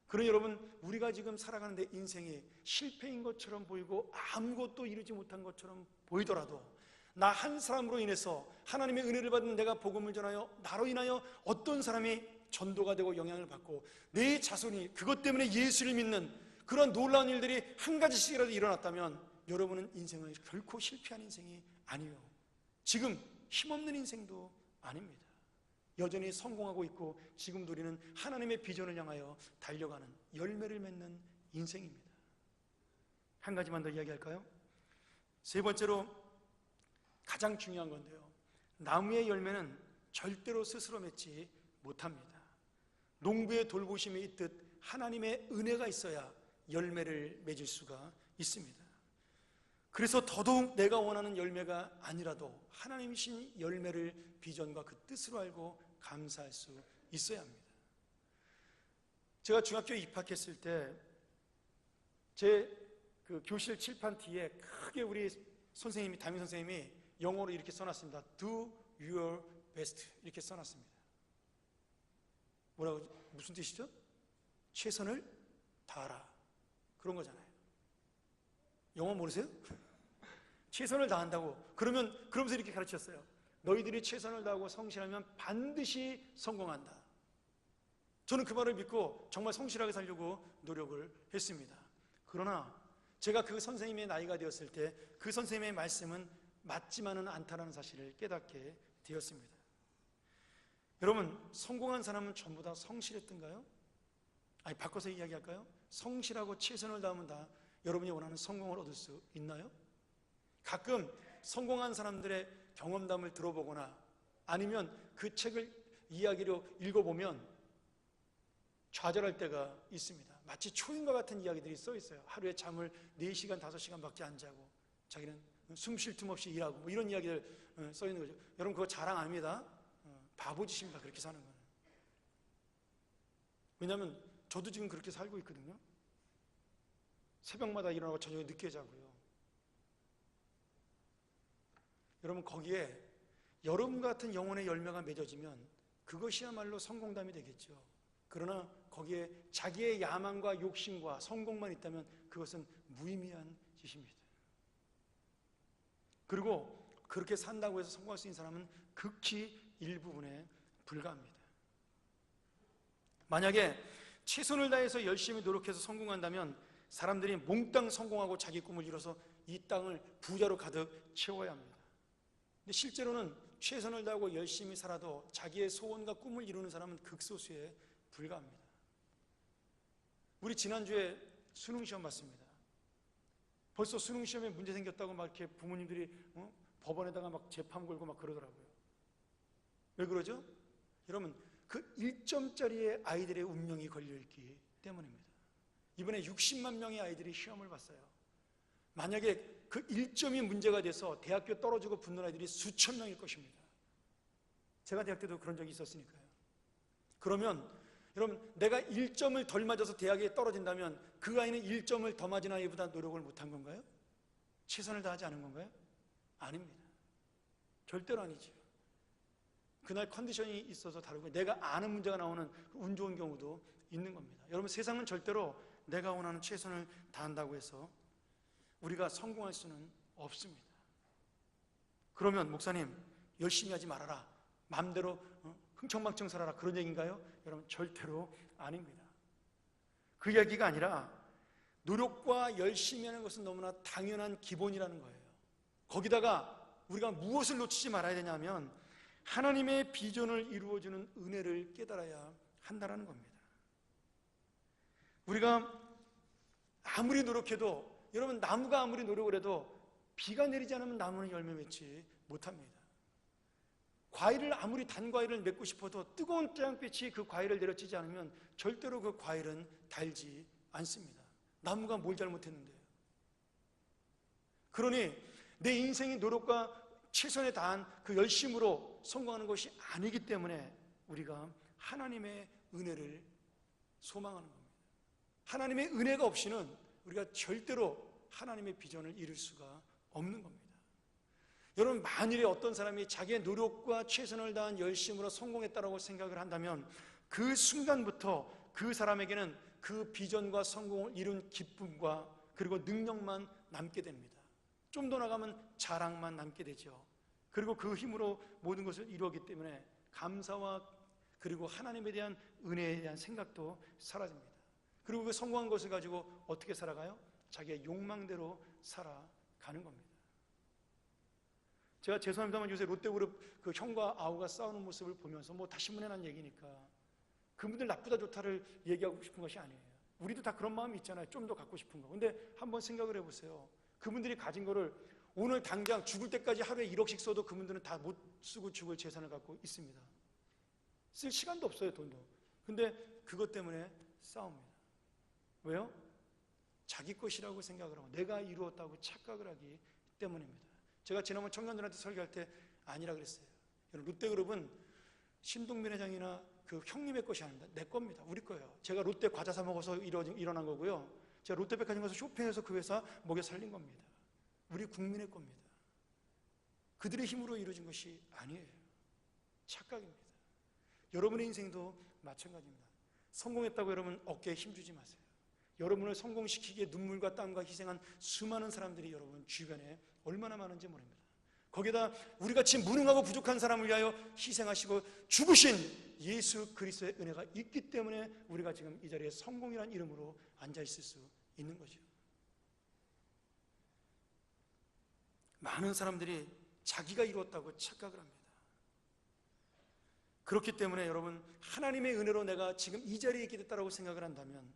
그러니 여러분, 우리가 지금 살아가는 데 인생이 실패인 것처럼 보이고 아무것도 이루지 못한 것처럼 보이더라도 나 한 사람으로 인해서 하나님의 은혜를 받은 내가 복음을 전하여 나로 인하여 어떤 사람이 전도가 되고 영향을 받고 내 자손이 그것 때문에 예수를 믿는 그런 놀라운 일들이 한 가지씩이라도 일어났다면 여러분은 인생을 결코 실패한 인생이 아니에요. 지금 힘없는 인생도 아닙니다. 여전히 성공하고 있고 지금도 우리는 하나님의 비전을 향하여 달려가는 열매를 맺는 인생입니다. 한 가지만 더 이야기할까요? 세 번째로 가장 중요한 건데요, 나무의 열매는 절대로 스스로 맺지 못합니다. 농부의 돌보심이 있듯 하나님의 은혜가 있어야 열매를 맺을 수가 있습니다. 그래서 더더욱 내가 원하는 열매가 아니라도 하나님이신 열매를 비전과 그 뜻으로 알고 감사할 수 있어야 합니다. 제가 중학교에 입학했을 때 제 그 교실 칠판 뒤에 크게 우리 선생님이, 담임 선생님이 영어로 이렇게 써놨습니다. Do your best 이렇게 써놨습니다. 뭐라고, 무슨 뜻이죠? 최선을 다하라, 그런 거잖아요. 영어 모르세요? 최선을 다한다고. 그러면서 이렇게 가르쳤어요. 너희들이 최선을 다하고 성실하면 반드시 성공한다. 저는 그 말을 믿고 정말 성실하게 살려고 노력을 했습니다. 그러나 제가 그 선생님의 나이가 되었을 때 그 선생님의 말씀은 맞지만은 않다는 사실을 깨닫게 되었습니다. 여러분, 성공한 사람은 전부 다 성실했던가요? 아니, 바꿔서 이야기할까요? 성실하고 최선을 다하면 다 여러분이 원하는 성공을 얻을 수 있나요? 가끔 성공한 사람들의 경험담을 들어보거나 아니면 그 책을 이야기로 읽어보면 좌절할 때가 있습니다. 마치 초인과 같은 이야기들이 써 있어요. 하루에 잠을 4시간, 5시간밖에 안 자고 자기는 숨 쉴 틈 없이 일하고 뭐 이런 이야기들 써 있는 거죠. 여러분, 그거 자랑 아닙니다. 바보짓입니다, 그렇게 사는 거는. 왜냐하면 저도 지금 그렇게 살고 있거든요. 새벽마다 일어나고 저녁에 늦게 자고요. 여러분, 거기에 여러분 같은 영혼의 열매가 맺어지면 그것이야말로 성공담이 되겠죠. 그러나 거기에 자기의 야망과 욕심과 성공만 있다면 그것은 무의미한 짓입니다. 그리고 그렇게 산다고 해서 성공할 수 있는 사람은 극히 일부분에 불과합니다. 만약에 최선을 다해서 열심히 노력해서 성공한다면 사람들이 몽땅 성공하고 자기 꿈을 이뤄서 이 땅을 부자로 가득 채워야 합니다. 근데 실제로는 최선을 다하고 열심히 살아도 자기의 소원과 꿈을 이루는 사람은 극소수에 불과합니다. 우리 지난주에 수능시험 봤습니다. 벌써 수능시험에 문제 생겼다고 막 이렇게 부모님들이 법원에다가 막 재판 걸고 막 그러더라고요. 왜 그러죠? 여러분, 그 1점짜리의 아이들의 운명이 걸려있기 때문입니다. 이번에 60만 명의 아이들이 시험을 봤어요. 만약에 그 1점이 문제가 돼서 대학교 떨어지고 붙는 아이들이 수천 명일 것입니다. 제가 대학 때도 그런 적이 있었으니까요. 그러면 여러분, 내가 1점을 덜 맞아서 대학에 떨어진다면 그 아이는 1점을 더 맞은 아이보다 노력을 못한 건가요? 최선을 다하지 않은 건가요? 아닙니다. 절대로 아니죠. 그날 컨디션이 있어서 다르고 내가 아는 문제가 나오는 운 좋은 경우도 있는 겁니다. 여러분, 세상은 절대로 내가 원하는 최선을 다한다고 해서 우리가 성공할 수는 없습니다. 그러면 목사님, 열심히 하지 말아라, 마음대로 흥청망청 살아라, 그런 얘기인가요? 여러분, 절대로 아닙니다. 그 이야기가 아니라 노력과 열심히 하는 것은 너무나 당연한 기본이라는 거예요. 거기다가 우리가 무엇을 놓치지 말아야 되냐면 하나님의 비전을 이루어주는 은혜를 깨달아야 한다는 겁니다. 우리가 아무리 노력해도, 여러분, 나무가 아무리 노력을 해도 비가 내리지 않으면 나무는 열매 맺지 못합니다. 과일을 아무리 단 과일을 맺고 싶어도 뜨거운 태양빛이 그 과일을 내려치지 않으면 절대로 그 과일은 달지 않습니다. 나무가 뭘 잘못했는데요? 그러니 내 인생의 노력과 최선에 다한 그 열심으로 성공하는 것이 아니기 때문에 우리가 하나님의 은혜를 소망하는 겁니다. 하나님의 은혜가 없이는 우리가 절대로 하나님의 비전을 이룰 수가 없는 겁니다. 여러분, 만일에 어떤 사람이 자기의 노력과 최선을 다한 열심으로 성공했다고 생각을 한다면 그 순간부터 그 사람에게는 그 비전과 성공을 이룬 기쁨과 그리고 능력만 남게 됩니다. 좀 더 나가면 자랑만 남게 되죠. 그리고 그 힘으로 모든 것을 이루었기 때문에 감사와 그리고 하나님에 대한 은혜에 대한 생각도 사라집니다. 그리고 그 성공한 것을 가지고 어떻게 살아가요? 자기의 욕망대로 살아가는 겁니다. 제가 죄송합니다만 요새 롯데그룹 그 형과 아우가 싸우는 모습을 보면서 다 신문에 얘기니까 그분들 나쁘다 좋다를 얘기하고 싶은 것이 아니에요. 우리도 다 그런 마음이 있잖아요. 좀 더 갖고 싶은 거. 근데 한번 생각을 해보세요. 그분들이 가진 거를 오늘 당장 죽을 때까지 하루에 1억씩 써도 그분들은 다 못 쓰고 죽을 재산을 갖고 있습니다. 쓸 시간도 없어요, 돈도. 근데 그것 때문에 싸웁니다. 왜요? 자기 것이라고 생각을 하고 내가 이루었다고 착각을 하기 때문입니다. 제가 지난번 청년들한테 설교할 때 아니라 그랬어요. 롯데그룹은 신동빈 회장이나 그 형님의 것이 아닙니다. 내 겁니다. 우리 거예요. 제가 롯데 과자 사 먹어서 일어난 거고요. 제가 롯데백화점 가서 쇼핑해서 그 회사 먹여 살린 겁니다. 우리 국민의 겁니다. 그들의 힘으로 이루어진 것이 아니에요. 착각입니다. 여러분의 인생도 마찬가지입니다. 성공했다고 여러분 어깨에 힘주지 마세요. 여러분을 성공시키기에 눈물과 땀과 희생한 수많은 사람들이 여러분 주변에 얼마나 많은지 모릅니다. 거기다 우리같이 무능하고 부족한 사람을 위하여 희생하시고 죽으신 예수 그리스도의 은혜가 있기 때문에 우리가 지금 이 자리에 성공이라는 이름으로 앉아있을 수 있는 거죠. 많은 사람들이 자기가 이루었다고 착각을 합니다. 그렇기 때문에 여러분 하나님의 은혜로 내가 지금 이 자리에 있게 됐다고 생각을 한다면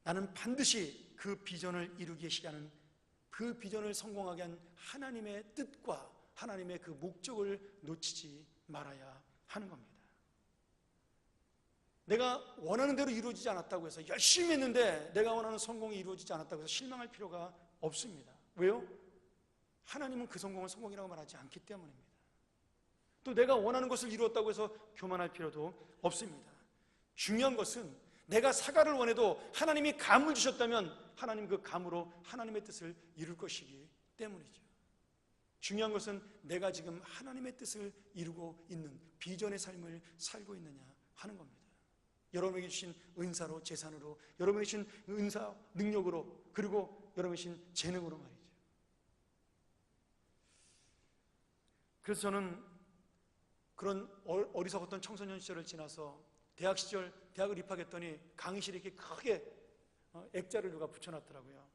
나는 반드시 그 비전을 이루기 시작하는 그 비전을 성공하게 한 하나님의 뜻과 하나님의 그 목적을 놓치지 말아야 하는 겁니다. 내가 원하는 대로 이루어지지 않았다고 해서 열심히 했는데 내가 원하는 성공이 이루어지지 않았다고 해서 실망할 필요가 없습니다. 왜요? 하나님은 그 성공을 성공이라고 말하지 않기 때문입니다. 또 내가 원하는 것을 이루었다고 해서 교만할 필요도 없습니다. 중요한 것은 내가 사과를 원해도 하나님이 감을 주셨다면 하나님 그 감으로 하나님의 뜻을 이룰 것이기 때문이죠. 중요한 것은 내가 지금 하나님의 뜻을 이루고 있는 비전의 삶을 살고 있느냐 하는 겁니다. 여러분에게 주신 은사로, 재산으로, 여러분에게 주신 은사, 능력으로, 그리고 여러분에게 주신 재능으로 말이죠. 그래서 저는 그런 어리석었던 청소년 시절을 지나서 대학 시절 대학을 입학했더니 강의실에 이렇게 크게 액자를 누가 붙여놨더라고요.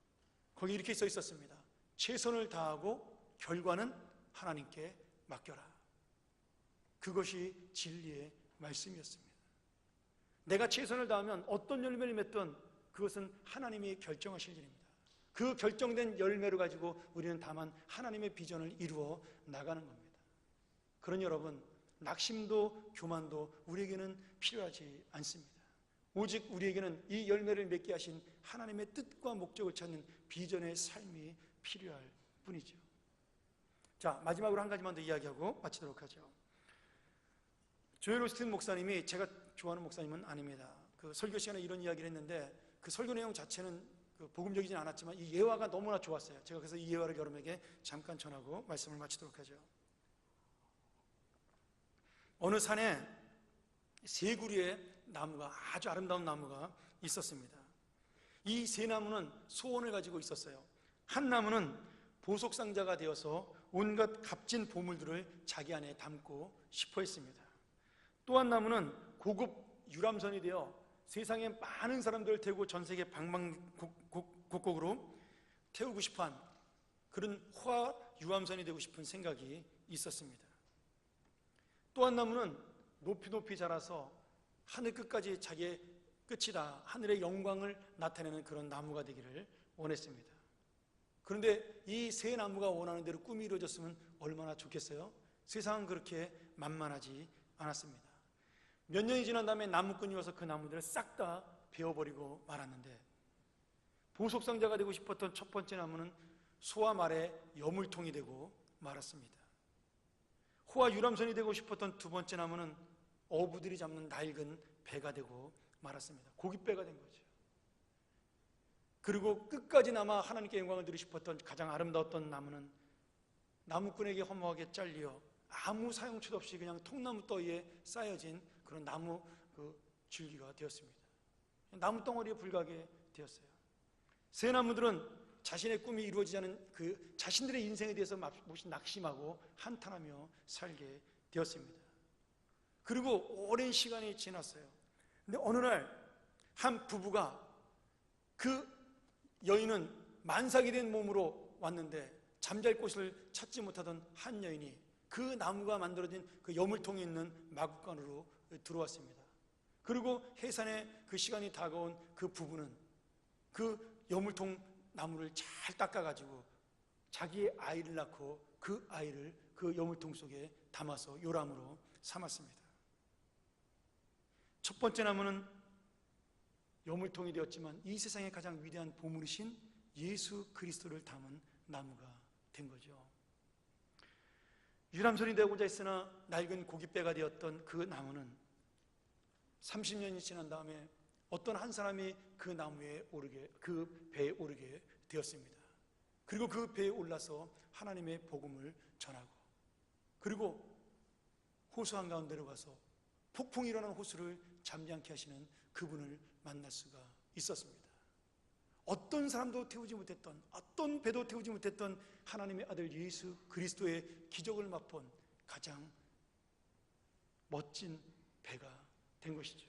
거기 이렇게 써 있었습니다. 최선을 다하고 결과는 하나님께 맡겨라. 그것이 진리의 말씀이었습니다. 내가 최선을 다하면 어떤 열매를 맺든 그것은 하나님이 결정하실 일입니다. 그 결정된 열매를 가지고 우리는 다만 하나님의 비전을 이루어 나가는 겁니다. 그런 여러분, 낙심도 교만도 우리에게는 필요하지 않습니다. 오직 우리에게는 이 열매를 맺게 하신 하나님의 뜻과 목적을 찾는 비전의 삶이 필요할 뿐이죠. 자, 마지막으로 한 가지만 더 이야기하고 마치도록 하죠. 조엘 오스틴 목사님이, 제가 좋아하는 목사님은 아닙니다. 그 설교 시간에 이런 이야기를 했는데 그 설교 내용 자체는 복음적이진 않았지만 이 예화가 너무나 좋았어요. 제가 그래서 이 예화를 여러분에게 잠깐 전하고 말씀을 마치도록 하죠. 어느 산에 세 구리의 나무가, 아주 아름다운 나무가 있었습니다. 이 세 나무는 소원을 가지고 있었어요. 한 나무는 보석상자가 되어서 온갖 값진 보물들을 자기 안에 담고 싶어 했습니다. 또 한 나무는 고급 유람선이 되어 세상에 많은 사람들을 태우고 전 세계 방방곡곡으로 태우고 싶어한 그런 호화 유람선이 되고 싶은 생각이 있었습니다. 또 한 나무는 높이 높이 자라서 하늘 끝까지 자기의 끝이다, 하늘의 영광을 나타내는 그런 나무가 되기를 원했습니다. 그런데 이 세 나무가 원하는 대로 꿈이 이루어졌으면 얼마나 좋겠어요? 세상은 그렇게 만만하지 않았습니다. 몇 년이 지난 다음에 나무꾼이 와서 그 나무들을 싹 다 베어버리고 말았는데, 보석상자가 되고 싶었던 첫 번째 나무는 소와 말의 여물통이 되고 말았습니다. 호화 유람선이 되고 싶었던 두 번째 나무는 어부들이 잡는 낡은 배가 되고 말았습니다. 고깃배가 된 거죠. 그리고 끝까지 남아 하나님께 영광을 드리고 싶었던 가장 아름다웠던 나무는 나무꾼에게 허무하게 잘려 아무 사용처도 없이 그냥 통나무 더위에 쌓여진 그런 나무 줄기가 되었습니다. 나무 덩어리에 불과하게 되었어요. 새 나무들은 자신의 꿈이 이루어지지 않은 그 자신들의 인생에 대해서 몹시 낙심하고 한탄하며 살게 되었습니다. 그리고 오랜 시간이 지났어요. 근데 어느 날 한 부부가, 그 여인은 만삭이 된 몸으로 왔는데 잠잘 곳을 찾지 못하던 한 여인이 그 나무가 만들어진 그 여물통이 있는 마구간으로 들어왔습니다. 그리고 해산의 그 시간이 다가온 그 부부는 그 여물통 나무를 잘 닦아가지고 자기의 아이를 낳고 그 아이를 그 여물통 속에 담아서 요람으로 삼았습니다. 첫 번째 나무는 여물통이 되었지만 이 세상의 가장 위대한 보물이신 예수 그리스도를 담은 나무가 된 거죠. 유람선이 되고자 했으나 낡은 고깃배가 되었던 그 나무는 30년이 지난 다음에 어떤 한 사람이 그 나무에 오르게, 그 배에 오르게 되었습니다. 그리고 그 배에 올라서 하나님의 복음을 전하고, 그리고 호수 한가운데로 가서 폭풍이 일어난 호수를 잠지 않게 하시는 그분을 만날 수가 있었습니다. 어떤 사람도 태우지 못했던, 어떤 배도 태우지 못했던 하나님의 아들 예수 그리스도의 기적을 맛본 가장 멋진 배가 된 것이죠.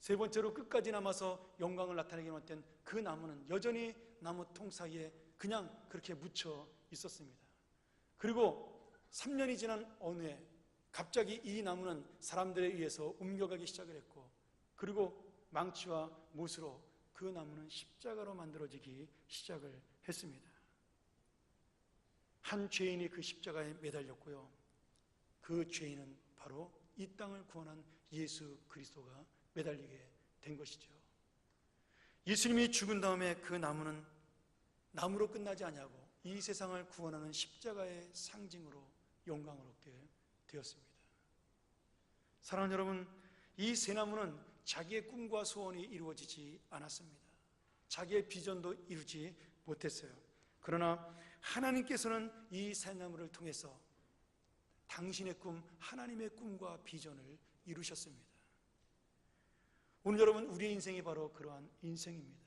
세 번째로 끝까지 남아서 영광을 나타내게 했던 그 나무는 여전히 나무 통 사이에 그냥 그렇게 묻혀 있었습니다. 그리고 3년이 지난 어느 해 갑자기 이 나무는 사람들에 의해서 옮겨가기 시작을 했고, 그리고 망치와 못으로 그 나무는 십자가로 만들어지기 시작을 했습니다. 한 죄인이 그 십자가에 매달렸고요, 그 죄인은 바로 이 땅을 구원한 예수 그리스도가 매달리게 된 것이죠. 예수님이 죽은 다음에 그 나무는 나무로 끝나지 아니하고 이 세상을 구원하는 십자가의 상징으로 영광을 얻게 되었습니다. 사랑하는 여러분, 이 새 나무는 자기의 꿈과 소원이 이루어지지 않았습니다. 자기의 비전도 이루지 못했어요. 그러나 하나님께서는 이 새 나무를 통해서 당신의 꿈, 하나님의 꿈과 비전을 이루셨습니다. 오늘 여러분, 우리의 인생이 바로 그러한 인생입니다.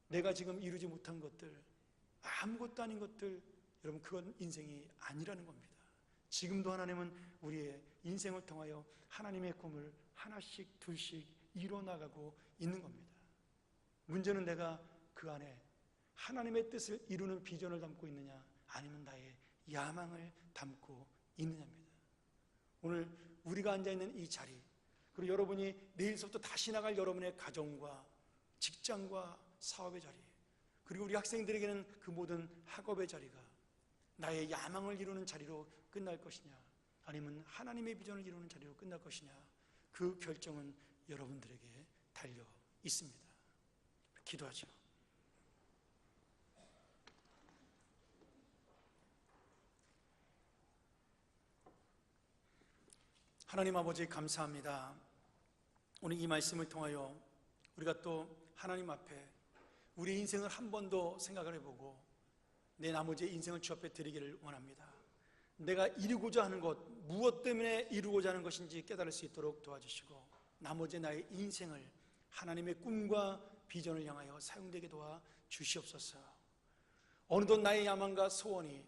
내가 지금 이루지 못한 것들, 아무것도 아닌 것들, 여러분, 그건 인생이 아니라는 겁니다. 지금도 하나님은 우리의 인생을 통하여 하나님의 꿈을 하나씩 둘씩 이뤄나가고 있는 겁니다. 문제는 내가 그 안에 하나님의 뜻을 이루는 비전을 담고 있느냐, 아니면 나의 야망을 담고 있느냐입니다. 오늘 우리가 앉아있는 이 자리, 그리고 여러분이 내일서부터 다시 나갈 여러분의 가정과 직장과 사업의 자리, 그리고 우리 학생들에게는 그 모든 학업의 자리가 나의 야망을 이루는 자리로 끝날 것이냐, 아니면 하나님의 비전을 이루는 자리로 끝날 것이냐, 그 결정은 여러분들에게 달려 있습니다. 기도하죠. 하나님 아버지, 감사합니다. 오늘 이 말씀을 통하여 우리가 또 하나님 앞에 우리 인생을 한 번 더 생각을 해보고 내 나머지 인생을 주 앞에 드리기를 원합니다. 내가 이루고자 하는 것, 무엇 때문에 이루고자 하는 것인지 깨달을 수 있도록 도와주시고, 나머지 나의 인생을 하나님의 꿈과 비전을 향하여 사용되게 도와 주시옵소서. 어느덧 나의 야망과 소원이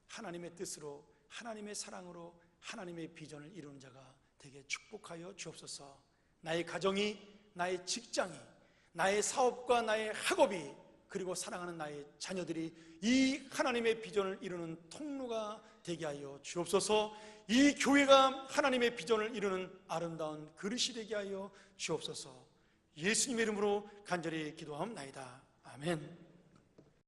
하나님의 뜻으로, 하나님의 사랑으로 하나님의 비전을 이루는 자가 되게 축복하여 주옵소서. 나의 가정이, 나의 직장이, 나의 사업과 나의 학업이, 그리고 사랑하는 나의 자녀들이 이 하나님의 비전을 이루는 통로가 되게 하여 주옵소서. 이 교회가 하나님의 비전을 이루는 아름다운 그릇이 되게 하여 주옵소서. 예수님의 이름으로 간절히 기도하옵나이다. 아멘.